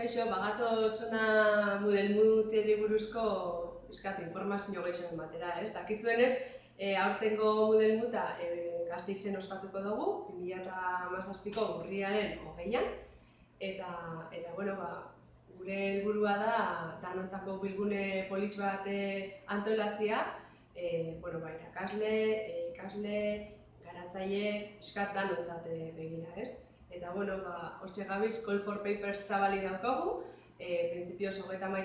Kaixo, bagato zona Moodle buruzko informazio gehiago batera, ez? Dakitzuenez, aurtengo Moodle Gasteizen ospatuko dugu, 2017ko urriaren 20an, eta bueno, gure helburua da danontzako bilgune politx bat antolatzea, irakasle, ikasle, garatzaile, danontzat begira, ez? Eta, hortxe gabiz, Call for Papers zabali daukagu, printzipioz 30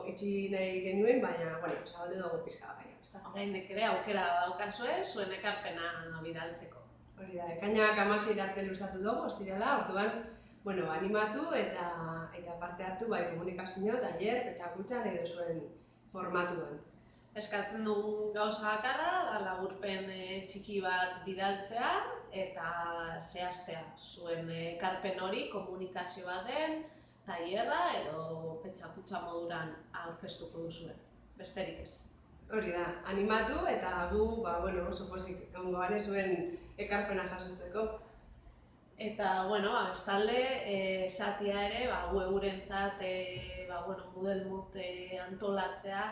itxi nahi genuen, baina, zabaldu dugu pizka gaia. Oraindik ere aukera daukazue, zuen ekarpena bidaltzeko. Hori da, ekainak 16 arte luzatu dugu, ostirala, orduan, animatu eta parte hartu bai komunikazio, tailer, petxakutxan edo zuen formatuan. Eskatzen dugun gauza bakarra, laburpen txiki bat bidaltzea eta zehaztea zuen ekarpen hori komunikazio bat den, tailerra edo petxakutxa moduran aurkeztuko duzuen, besterik ez. Hori da, animatu eta gu, oso pozik egongo gare zuen ekarpena jasotzeko. Eta, bestalde, esatia ere, gu eurentzat Moodle antolatzea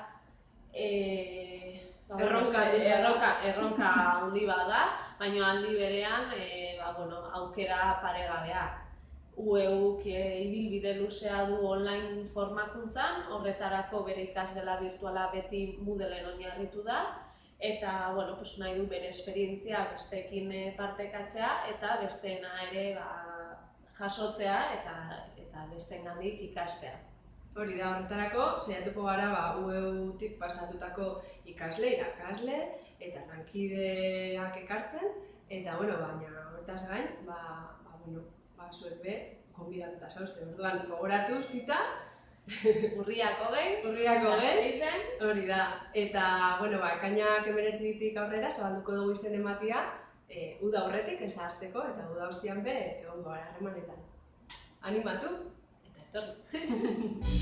erronka handi bada, baina aldi berean aukera paregabea. UEUk ibilbide luzea du online formakuntzan, horretarako bere ikasgela virtuala beti Moodleen oinarritu da, eta nahi du bere esperientzia besteekin partekatzea eta besteena ere jasotzea eta besteengandik ikastea. Hori da, horretarako, saiatuko gara UEUtik pasatutako ikasle, irakasle eta lankideak ekartzen, eta baina horretaz gain, zuek be, konbidatuta zauzte. Orduan, gogoratu zita, urriak 20, Gasteizen, hori da. Eta, ekainak 19tik aurrera, zabalduko dugu izen ematia, uda horretik, ez ahazteko, eta uda ostian be, egongo gara harremanetan. Animatu! Eta etorri!